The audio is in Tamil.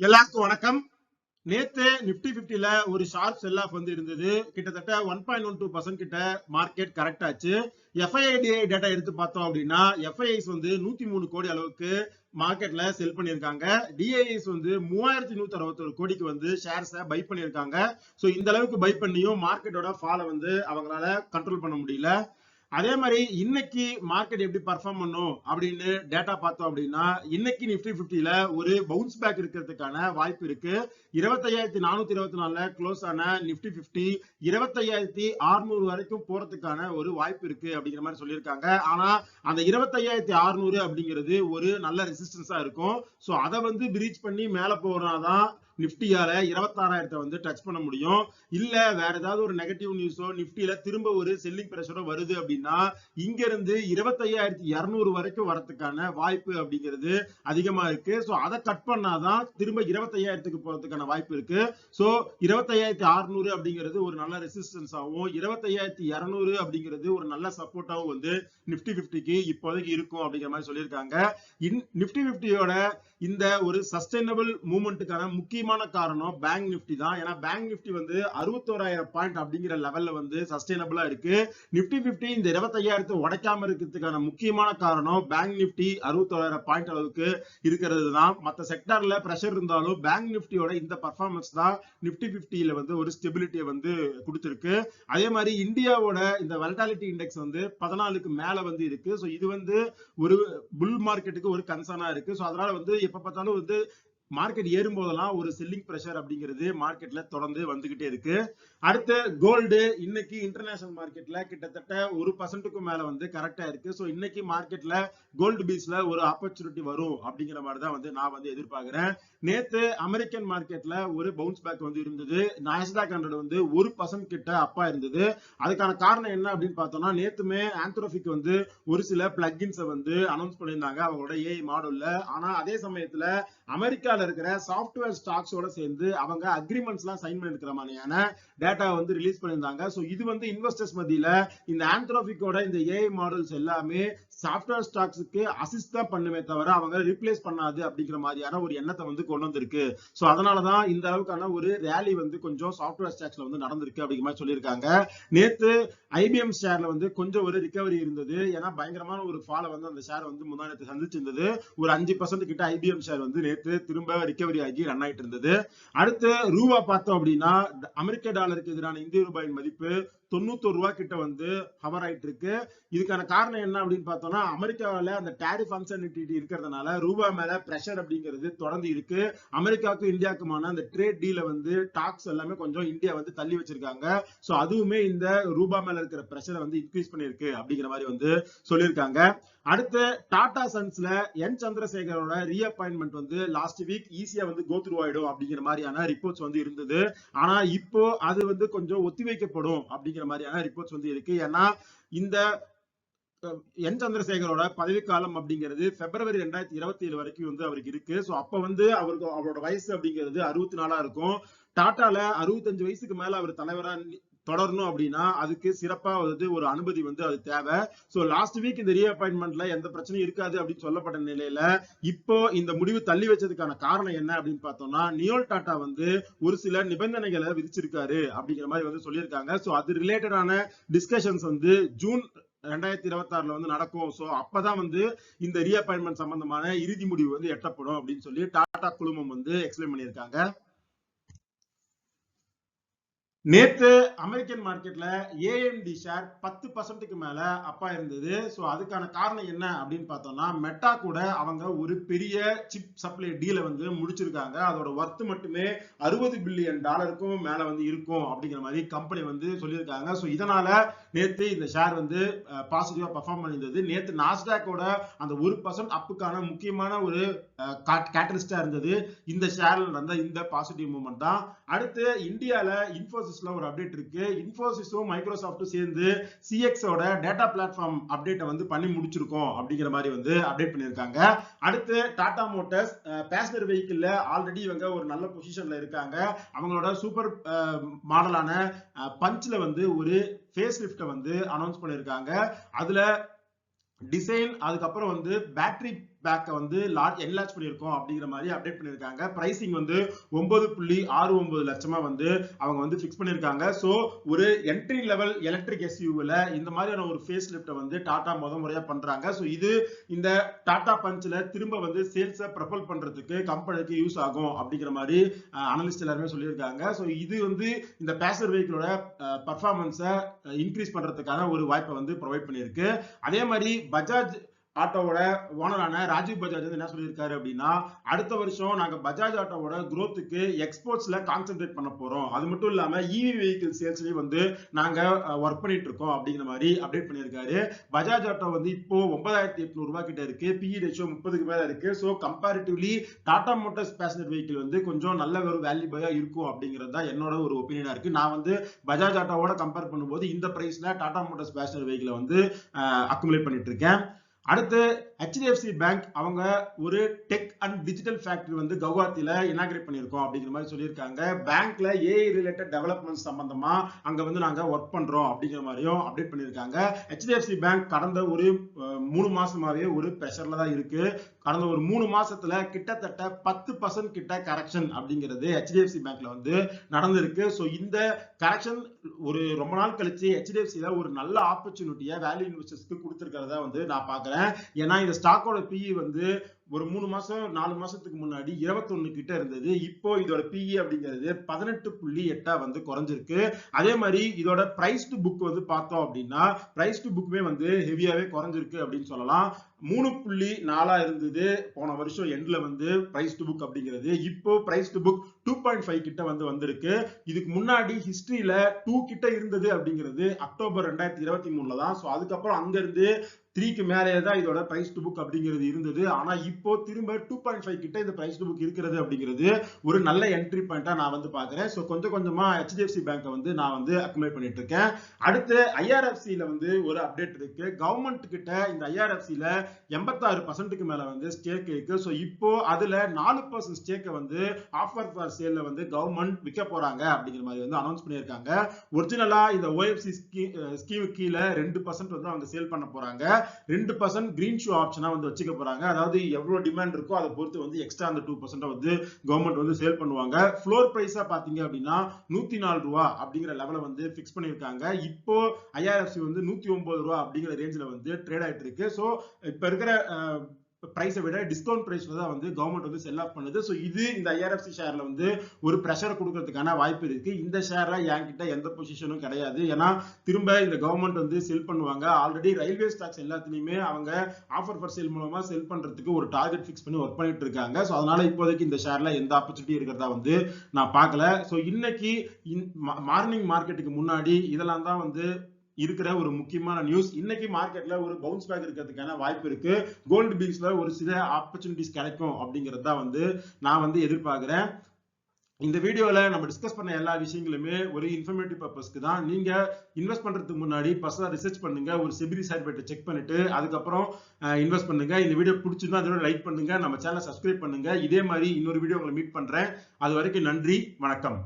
எல்லாருக்கும் வணக்கம். நேத்து நிப்டி 50ல ஒரு ஷார்ப் செல் ஆஃப் வந்து இருந்தது. கிட்டத்தட்ட 1.12% கிட்ட மார்க்கெட் கரெக்ட் ஆச்சு. FIDI டேட்டா எடுத்து பார்த்தோம் அப்படின்னா FIIs வந்து 103 கோடி அளவுக்கு மார்க்கெட்ல செல் பண்ணியிருக்காங்க. DIIs வந்து 3161 கோடிக்கு வந்து ஷேர்ஸை பை பண்ணியிருக்காங்க. ஸோ இந்த அளவுக்கு பை பண்ணியும் மார்க்கெட்டோட ஃபாலை வந்து அவங்களால கண்ட்ரோல் பண்ண முடியல. அதே மாதிரி இன்னைக்கு மார்க்கெட் எப்படி பர்ஃபார்ம் பண்ணும் அப்படின்னு டேட்டா பார்த்தோம் அப்படின்னா இன்னைக்கு நிப்டி 50ல ஒரு பவுன்ஸ் பேக் இருக்கிறதுக்கான வாய்ப்பு இருக்கு. 25,424 க்ளோஸ் ஆன நிப்டி 50 25,600 வரைக்கும் போறதுக்கான ஒரு வாய்ப்பு இருக்கு அப்படிங்கிற மாதிரி சொல்லியிருக்காங்க. ஆனா அந்த 25,600 அப்படிங்கிறது ஒரு நல்ல ரெசிஸ்டன்ஸா இருக்கும். ஸோ அதை வந்து பிரீச் பண்ணி மேல போறனாதான் நிப்டியால 26,000 வந்து டச் பண்ண முடியும். இல்ல வேற ஏதாவது ஒரு நெகட்டிவ் நியூஸோ நிப்டியில திரும்ப ஒரு செல்லிங் பிரஷரோ வருது அப்படின்னா இங்க இருந்து 25,200 வரைக்கும் வரதுக்கான வாய்ப்பு அப்படிங்கிறது அதிகமா இருக்கு. சோ அதை கட் பண்ணாதான் திரும்ப 25,000 போறதுக்கான வாய்ப்பு இருக்கு. சோ 25,600 அப்படிங்கிறது ஒரு நல்ல ரெசிஸ்டன்ஸாவும் 25,200 அப்படிங்கிறது ஒரு நல்ல சப்போர்ட்டாவும் வந்து நிப்டி 50க்கு இப்போதைக்கு இருக்கும் அப்படிங்கிற மாதிரி சொல்லியிருக்காங்க. நிப்டி 50யோட இந்த ஒரு சஸ்டைனபிள் மூவ்மெண்ட்டுக்கான முக்கியமான காரணம் பேங்க் நிப்டி தான். ஏன்னா பேங்க் நிப்டி வந்து 61,000 பாயிண்ட் அப்படிங்கிற லெவல்ல வந்து சஸ்டைனபிளா இருக்கு. நிப்டி 50 இந்த 25,000 உடைக்காம இருக்கிறதுக்கான முக்கியமான காரணம் பேங்க் நிப்டி 61,000 பாயிண்ட் அளவுக்கு இருக்கிறது தான். மற்ற செக்டார்ல பிரஷர் இருந்தாலும் பேங்க் நிப்டியோட இந்த பர்ஃபார்மன்ஸ் தான் நிப்டி 50ல வந்து ஒரு ஸ்டெபிலிட்டியை வந்து கொடுத்திருக்கு. அதே மாதிரி இந்தியாவோட இந்த வலட்டாலிட்டி இண்டெக்ஸ் வந்து 14க்கு மேல வந்து இருக்கு. ஸோ இது வந்து ஒரு புல் மார்க்கெட்டுக்கு ஒரு கன்சர்னா இருக்கு. ஸோ அதனால வந்து எப்ப பார்த்தாலும் வந்து மார்க்கெட் ஏறும் போதெல்லாம் ஒரு செல்லிங் பிரஷர் அப்படிங்கிறது மார்க்கெட்ல தொடர்ந்து வந்துகிட்டே இருக்கு. அடுத்து கோல்டு இன்னைக்கு இன்டர்நேஷனல் மார்க்கெட்ல கிட்டத்தட்ட 1% மேல வந்து கரெக்டா இருக்கு. ஸோ இன்னைக்கு மார்க்கெட்ல கோல்டு பீஸ்ல ஒரு ஆப்பர்ச்சுனிட்டி வரும் அப்படிங்கிற மாதிரி தான் வந்து நான் வந்து எதிர்பார்க்கிறேன். நேத்து அமெரிக்கன் மார்க்கெட்ல ஒரு பவுன்ஸ் பேக் வந்து இருந்தது. நாஸ்டாக் 100 வந்து 1% கிட்ட அப்பா இருந்தது. அதுக்கான காரணம் என்ன அப்படின்னு பார்த்தோம்னா நேத்துமே ஆந்த்ரோபிக் வந்து ஒரு சில பிளக்கின்ஸை வந்து அனௌன்ஸ் பண்ணியிருந்தாங்க அவங்களோட ஏஐ மாடல்ல. ஆனா அதே சமயத்துல அமெரிக்கால இருக்கிற சாஃப்ட்வேர் ஸ்டாக்ஸோட சேர்ந்து அவங்க அக்ரிமெண்ட்ஸ் எல்லாம் சைன் பண்ணிருக்கிற மாதிரியான டேட்டா வந்து ரிலீஸ் பண்ணியிருந்தாங்க. ஸோ இது வந்து இன்வெஸ்டர்ஸ் மத்தியில இந்த ஆந்த்ரோபிக்கோட இந்த ஏஐ மாடல்ஸ் எல்லாமே சாஃப்ட்வேர் ஸ்டாக்ஸுக்கு அசிஸ்ட் தான் பண்ணுமே தவிர அவங்க ரீப்ளேஸ் பண்ணாது அப்படிங்கிற மாதிரியான ஒரு எண்ணத்தை வந்து கொண்டு வந்திருக்கு. ஸோ அதனாலதான் இந்த அளவுக்கான ஒரு ரேலி வந்து கொஞ்சம் சாஃப்ட்வேர் ஸ்டாக்ஸ்ல வந்து நடந்திருக்கு அப்படிங்கிற மாதிரி சொல்லியிருக்காங்க. நேத்து IBM ஷேர்ல வந்து கொஞ்சம் ஒரு ரிகவரி இருந்தது. ஏன்னா பயங்கரமான ஒரு ஃபாலை வந்து அந்த ஷேர் வந்து முன்னாடி சந்திச்சிருந்தது. ஒரு 5% கிட்ட IBM ஷேர் வந்து நேத்து திரும்ப ரிகவரி ஆகி ரன் ஆயிட்டு இருந்தது. அடுத்து ரூபா பார்த்தோம் அப்படின்னா அமெரிக்க டாலருக்கு எதிரான இந்திய ரூபாயின் மதிப்பு 91 ரூபாய் கிட்ட வந்து ஹவர் ஆயிட்டு இருக்கு. இதுக்கான காரணம் என்ன அப்படின்னு பார்த்தோம்னா அமெரிக்காவில அந்த டாரிஃப் அன்சர்டினிட்டி இருக்கிறதுனால ரூபா மேல பிரஷர் அப்படிங்கிறது தொடர்ந்து இருக்கு. அமெரிக்காவுக்கும் இந்தியாவுக்குமான அந்த ட்ரேட் டீல வந்து டாக்ஸ் எல்லாமே கொஞ்சம் இந்தியா வந்து தள்ளி வச்சிருக்காங்க. சோ அதுவுமே இந்த ரூபா மேல இருக்கிற பிரஷரை வந்து இன்க்ரீஸ் பண்ணிருக்கு அப்படிங்கிற மாதிரி வந்து சொல்லியிருக்காங்க. அடுத்து டாடா சன்ஸ்ல என் சந்திரசேகரோட ரீஅப்பாயின்மெண்ட் வந்து லாஸ்ட் வீக் ஈஸியா வந்து கோத்ரூ ஆயிடும் அப்படிங்கிற மாதிரியான ரிப்போர்ட்ஸ் வந்து இருந்தது. ஆனா இப்போ அது வந்து கொஞ்சம் ஒத்திவைக்கப்படும் அப்படிங்கிற மாதிரியான ரிப்போர்ட்ஸ் வந்து இருக்கு. ஏன்னா இந்த என் சந்திரசேகரோட பதவிக்காலம் அப்படிங்கிறது பிப்ரவரி 2027 வரைக்கும் வந்து அவருக்கு இருக்கு. ஸோ அப்ப வந்து அவரோட வயசு அப்படிங்கிறது 64 இருக்கும். டாட்டால 65 வயசுக்கு மேல அவர் தலைவரா தொடரணும் அப்படின்னா அதுக்கு சிறப்பா வந்து ஒரு அனுமதி வந்து அது தேவை. சோ லாஸ்ட் வீக் இந்த ரீஅப்பாயின்மெண்ட்ல எந்த பிரச்சனையும் இருக்காது அப்படின்னு சொல்லப்பட்ட நிலையில இப்போ இந்த முடிவு தள்ளி வச்சதுக்கான காரணம் என்ன அப்படின்னு பார்த்தோம்னா நியோல் டாடா வந்து ஒரு சில நிபந்தனைகளை விதிச்சிருக்காரு அப்படிங்கிற மாதிரி வந்து சொல்லியிருக்காங்க. சோ அது ரிலேட்டடான டிஸ்கஷன்ஸ் வந்து ஜூன் 2026 வந்து நடக்கும். சோ அப்பதான் வந்து இந்த ரீஅப்பாயின்மெண்ட் சம்பந்தமான இறுதி முடிவு வந்து எட்டப்படும் அப்படின்னு சொல்லி டாடா குழுமம் வந்து எக்ஸ்பிளைன் பண்ணியிருக்காங்க. நேத்து அமெரிக்கன் மார்க்கெட்ல AMD ஷேர் 10%க்கு மேல அப்பா இருந்தது. சோ அதுக்கான காரணம் என்ன அப்படின்னு பார்த்தோம்னா மெட்டா கூட அவங்க ஒரு பெரிய சிப் சப்ளை டீலை வந்து முடிச்சிருக்காங்க. அதோட ஒர்த் மட்டுமே $60 பில்லியன் மேல வந்து இருக்கும் அப்படிங்கிற மாதிரி கம்பெனி வந்து சொல்லியிருக்காங்க. சோ இதனால நேத்து இந்த ஷேர் வந்து பாசிட்டிவா பெர்ஃபார்ம் பண்ணியிருந்தது. நேத்து நாஸ்டாக்கோட அந்த 1% அப்புக்கான முக்கியமான ஒரு கேட்டலிஸ்டா இருந்தது இந்த ஷேர்ல நடந்த இந்த பாசிட்டிவ் மூவ்மெண்ட் தான். அடுத்து இந்தியால இன்ஃபோசிஸ்ல ஒரு அப்டேட் இருக்கு. இன்ஃபோசிஸும் மைக்ரோசாஃப்டும் சேர்ந்து CX ஓட டேட்டா பிளாட்ஃபார்ம் அப்டேட்டை வந்து பண்ணி முடிச்சிருக்கோம் அப்படிங்கிற மாதிரி வந்து அப்டேட் பண்ணியிருக்காங்க. அடுத்து டாடா மோட்டார்ஸ் பேசஞ்சர் வெஹிக்கிள்ல ஆல்ரெடி இவங்க ஒரு நல்ல பொசிஷன்ல இருக்காங்க. அவங்களோட சூப்பர் மாடலான பஞ்ச்ல வந்து ஒரு ஃபேஸ் லிஃப்ட வந்து அனௌன்ஸ் பண்ணியிருக்காங்க. அதுல டிசைன் அதுக்கப்புறம் வந்து பேக்கை வந்து என்லார்ஜ் பண்ணியிருக்கோம் அப்படிங்கிற மாதிரி அப்டேட் பண்ணியிருக்காங்க. பிரைசிங் வந்து 9.69 லட்சமா வந்து அவங்க வந்து ஃபிக்ஸ் பண்ணியிருக்காங்க. ஸோ ஒரு என்ட்ரி லெவல் எலக்ட்ரிக் எஸ்யூவில் இந்த மாதிரியான ஒரு ஃபேஸ் லிஃப்ட்டை வந்து டாடா முறையா பண்றாங்க. ஸோ இது இந்த டாடா பஞ்ச்ல திரும்ப வந்து சேல்ஸை ப்ரொபல் பண்றதுக்கு கம்பெனிக்கு யூஸ் ஆகும் அப்படிங்கிற மாதிரி அனலிஸ்ட் எல்லாருமே சொல்லியிருக்காங்க. ஸோ இது வந்து இந்த பேசஞ்சர் வெஹிக்கிளோட பர்ஃபார்மன்ஸை இன்க்ரீஸ் பண்றதுக்கான ஒரு வாய்ப்பை வந்து ப்ரொவைட் பண்ணியிருக்கு. அதே மாதிரி பஜாஜ் ஆட்டோவோட ஓனரான ராஜீவ் பஜாஜ் வந்து என்ன சொல்லியிருக்காரு அப்படின்னா, அடுத்த வருஷம் நாங்க பஜாஜ் ஆட்டோவோட growthக்கு எக்ஸ்போர்ட்ஸ்ல கான்சென்ட்ரேட் பண்ண போறோம். அது மட்டும் இல்லாம இவி வெஹிக்கிள் சேல்ஸ்லயும் வந்து நாங்க ஒர்க் பண்ணிட்டு இருக்கோம் அப்படிங்கிற மாதிரி அப்டேட் பண்ணியிருக்காரு. பஜாஜ் ஆட்டோ வந்து இப்போ 9,800 ரூபாய் கிட்ட இருக்கு. பிஇ ரேஷியோ 30க்கு மேல இருக்கு. So comparatively Tata Motors passenger vehicle வந்து கொஞ்சம் நல்ல ஒரு வேல்யூபிளா இருக்கும் அப்படிங்கிறது தான் என்னோட ஒரு ஒப்பீனியனா இருக்கு. நான் வந்து பஜாஜ் ஆட்டோவோட கம்பேர் பண்ணும்போது இந்த பிரைஸ்ல டாடா மோட்டார்ஸ் பேசஞ்சர் வெஹிக்கிளை வந்து அக்குமுலேட் பண்ணிட்டு இருக்கேன். அடுத்து HDFC பேங்க் அவங்க ஒரு டெக் அண்ட் டிஜிட்டல் ஃபேக்டரி வந்து கவுஹாத்தில இனாகிரேட் பண்ணியிருக்கோம் அப்படிங்கிற மாதிரி சொல்லியிருக்காங்க. பேங்க்ல ஏஐ ரிலேட்டட் டெவலப்மெண்ட் சம்பந்தமா அங்க வந்து நாங்க ஒர்க் பண்றோம் அப்படிங்கிற மாதிரியும் அப்டேட் பண்ணியிருக்காங்க. HDFC பேங்க் கடந்த ஒரு 3 மாசமாவே ஒரு பிரஷர்ல தான் இருக்கு. கடந்த ஒரு 3 மாசத்துல கிட்டத்தட்ட 10% கிட்ட கரெக்ஷன் அப்படிங்கிறது HDFC பேங்க்ல வந்து நடந்திருக்கு. ஸோ இந்த கரெக்ஷன் ஒரு ரொம்ப நாள் கழிச்சு HDFCல ஒரு நல்ல ஆப்பர்ச்சுனிட்டியை வேல்யூ இன்வெஸ்டர்ஸ்க்கு கொடுத்திருக்கிறதா வந்து நான் பாக்குறேன். ஏன்னா இந்த ஸ்டாக்கோட பிஇ வந்து ஒரு 3 மாசம் 4 மாசத்துக்கு முன்னாடி 21 கிட்ட இருந்தது. இப்போ இதோட பிஇ அப்படிங்கிறது 18.8 வந்து குறைஞ்சிருக்கு. அதே மாதிரி இதோட பிரைஸ் டு புக் வந்து பார்த்தோம் அப்படின்னா பிரைஸ் டு புக்குமே வந்து ஹெவியாவே குறைஞ்சிருக்கு அப்படின்னு சொல்லலாம். 3.4 இருந்தது போன வருஷம் எண்ட்ல வந்து பிரைஸ் டு புக் அப்படிங்கிறது. இப்போ பிரைஸ் டு புக் 2.5 கிட்ட வந்து வந்திருக்கு. இதுக்கு முன்னாடி ஹிஸ்டரியில 2 கிட்ட இருந்தது அப்படிங்கிறது அக்டோபர் 2023 தான். ஸோ அதுக்கப்புறம் அங்க இருந்து 3க்கு மேலே தான் இதோட பிரைஸ் டு புக் அப்படிங்கிறது இருந்தது. ஆனா இப்போ திரும்ப 2.5 கிட்ட இந்த பிரைஸ் டு புக் இருக்கிறது அப்படிங்கிறது ஒரு நல்ல என்ட்ரி பாயிண்டா நான் வந்து பாக்குறேன். ஸோ கொஞ்சம் கொஞ்சமா HDFC பேங்கை வந்து நான் வந்து அக்குமுலேட் பண்ணிட்டு இருக்கேன். அடுத்து IRFCல வந்து ஒரு அப்டேட் இருக்கு. கவர்மெண்ட் கிட்ட இந்த IRFCல 86%க்கு மேல வந்து ஸ்டேக் இருக்கு. ஸோ இப்போ அதுல 4% ஸ்டேக்கை வந்து ஆஃபர் ஃபார் சேல்ல வந்து கவர்மெண்ட் விற்க போறாங்க அப்படிங்கிற மாதிரி வந்து அனௌன்ஸ் பண்ணியிருக்காங்க. ஒரிஜினலா இந்த OFC ஸ்கீம் கீழே 2% வந்து அவங்க சேல் பண்ண போறாங்க. 2% கிரீன் ஷூ ஆப்ஷனா வந்து வச்சுக்க போறாங்க. அதாவது எவ்வளவு டிமாண்ட் இருக்கோ அதை பொறுத்து வந்து எக்ஸ்ட்ரா அந்த 2% வந்து கவர்மெண்ட் வந்து சேல் பண்ணுவாங்க. ஃப்ளோர் பிரைஸா பாத்தீங்க அப்படின்னா 104 ரூபாய் அப்படிங்கிற லெவலை வந்து பிக்ஸ் பண்ணிருக்காங்க. இப்போ IRFC வந்து 109 ரூபாய் அப்படிங்கிற ரேஞ்சில வந்து ட்ரேட் ஆயிட்டு இருக்கு. சோ இப்ப இருக்கிற பிரைஸை விட டிஸ்கவுண்ட் பிரைஸ்ல தான் வந்து கவர்மெண்ட் வந்து செல் ஆஃப் பண்ணுது. ஸோ இது இந்த IRFC ஷேர்ல வந்து ஒரு பிரஷர் கொடுக்கறதுக்கான வாய்ப்பு இருக்கு. இந்த ஷேர்ல என்கிட்ட எந்த பொசிஷனும் கிடையாது. ஏன்னா திரும்ப இந்த கவர்மெண்ட் வந்து செல் பண்ணுவாங்க. ஆல்ரெடி ரயில்வே ஸ்டாக்ஸ் எல்லாத்துலயுமே அவங்க ஆஃபர் ஃபார் சேல் மூலமா செல் பண்றதுக்கு ஒரு டார்கெட் ஃபிக்ஸ் பண்ணி ஒர்க் பண்ணிட்டு இருக்காங்க. ஸோ அதனால இப்போதைக்கு இந்த ஷேர்ல எந்த ஆப்பர்ச்சுனிட்டி இருக்கிறதா வந்து நான் பார்க்கல. ஸோ இன்னைக்கு மார்னிங் மார்க்கெட்டுக்கு முன்னாடி இதெல்லாம் தான் வந்து இருக்கிற ஒரு முக்கியமான நியூஸ். இன்னைக்கு மார்க்கெட்ல ஒரு பவுன்ஸ் பேக் இருக்கிறதுக்கான வாய்ப்பு இருக்கு. கோல்டு பீஸ்ல ஒரு சில ஆப்பர்ச்சுனிட்டிஸ் கிடைக்கும் அப்படிங்கறத வந்து நான் வந்து எதிர்பார்க்கிறேன். இந்த வீடியோல நம்ம டிஸ்கஸ் பண்ண எல்லா விஷயங்களுமே ஒரு இன்ஃபர்மேட்டிவ் பர்பஸ்க்கு தான். நீங்க இன்வெஸ்ட் பண்றதுக்கு முன்னாடி பர்சனலா ரிசர்ச் பண்ணுங்க. ஒரு செபி சர்டிஃபிகேட் செக் பண்ணிட்டு அதுக்கப்புறம் இன்வெஸ்ட் பண்ணுங்க. இந்த வீடியோ பிடிச்சிருந்தா அதோட லைக் பண்ணுங்க. நம்ம சேனலை சப்ஸ்கிரைப் பண்ணுங்க. இதே மாதிரி இன்னொரு வீடியோ உங்களை மீட் பண்றேன். அது வரைக்கும் நன்றி, வணக்கம்.